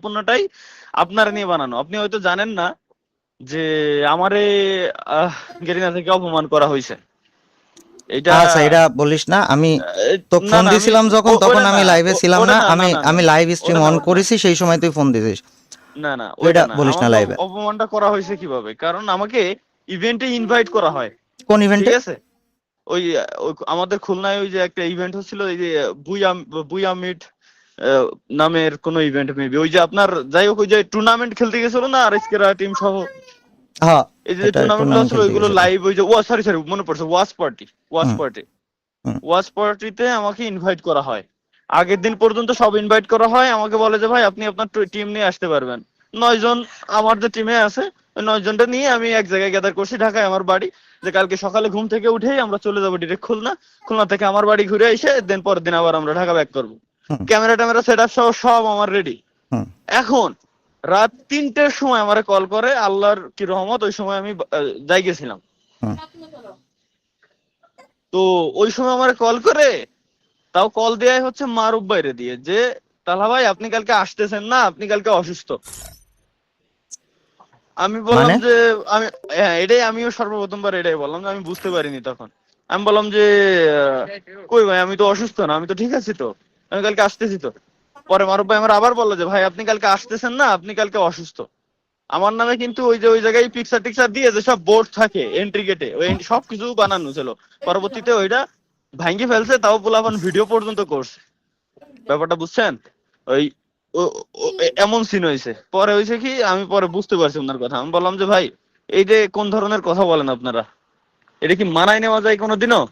সম্পূর্ণটাই আপনার নিয়ে বানানো। আপনি হয়তো জানেন না যে আমারে গেরিনা থেকে অপমান করা হয়েছে। এটা আচ্ছা, এটা বলিস না। আমি তো না ফোন না আমি দিছিলাম যখন, তখন ওটা না আমি লাইভে ছিলাম ওটা না। না না আমি না না আমি লাইভ স্ট্রিম ওটা না অন ওটা না করেছি, সেই সময় তুই ফোন দিছিস। না না তো এটা ওইটা না। বলিস না আমাকে লাইভে। অপমানটা করা হয়েছে কিভাবে? কারণ আমাকে ইভেন্টে ইনভাইট করা হয়, কোন ঠিক ইভেন্টে? আছে? ওই আমাদের খুলনায় ওই যে একটা ইভেন্ট হচ্ছিল, এই যে বুয়া বুয়া মিট নামের কোন ইভেন্ট মেবি, ওই যে আপনার যাই হোক ওই যে টুর্নামেন্ট খেলতে গেছিল না আরএসকেরা টিম সহ, হ্যাঁ, এই যে এটা টুর্নামেন্ট গুলো টুর্নামেন্ট ছিল খেলতে ওইগুলো গেছিল। লাইভ, ওই যে সরি সরি মনে পড়ছে, ওয়াচ পার্টি ওয়াচ হুম, পার্টি হুম, ওয়াচ পার্টিতে আমাকে ইনভাইট করা হয়। আগের দিন পর্যন্ত সব ইনভাইট করা হয়, আমাকে বলে যে ভাই আপনি আপনার টিম নিয়ে আসতে পারবেন। 9 জন আমার যে টিমে আছে, ওই 9 জনটা নিয়ে আমি এক জায়গায় গ্যাদার করছি, ঢাকায় আমার বাড়ি। যে কালকে সকালে ঘুম থেকে উঠেই আমরা চলে যাবো ডিরেক্ট খুলনা, খুলনা থেকে আমার বাড়ি ঘুরে এসে দেন পরের দিন আবার আমরা ঢাকা ব্যাক করবো। হুম, ক্যামেরা ট্যামেরা সেট আপ সহ সব আমার রেডি। হুম, এখন রাত 3টের সময় আমারে কল করে, আল্লাহর কি রহমত, ওই সময় আমি যাই গেছিলাম। হুম। তো ওই সময় আমারে কল করে, তাও কল দেয়াই হচ্ছে মারুফ বাইরে দিয়ে, যে তালা ভাই আপনি কালকে আসতেছেন না, আপনি কালকে অসুস্থ। আমি বললাম মানে যে আমি, হ্যাঁ এটাই আমিও সর্বপ্রথমবার এটাই বললাম যে আমি বুঝতে পারিনি তখন। আমি বললাম যে কই ভাই আমি তো অসুস্থ না, আমি তো ঠিক আছি তো, আমি কালকে আসতেছি তো। পরে মারুফ ভাই আমার আবার বললো যে ভাই আপনি কালকে আসতেছেন না, আপনি কালকে অসুস্থ। আমার নামে কিন্তু ওই যে ওই জায়গায় পিকচার টিকচার দিয়ে যে সব বোর্ড থাকে এন্ট্রি গেটে, ওই সব কিছু বানানো ছিল। পরবর্তীতে ওইটা ভাঙ্গি ফেলছে, তাও পোলাপান ভিডিও পর্যন্ত করছে। ব্যাপারটা বুঝছেন? ওই এমন সিন হয়েছে। পরে হয়েছে কি, আমি পরে বুঝতে পারছি ওনার কথা। আমি বললাম যে ভাই এই যে কোন ধরনের কথা বলেন আপনারা, এটা কি মানায় নেওয়া যায় কোনোদিনও?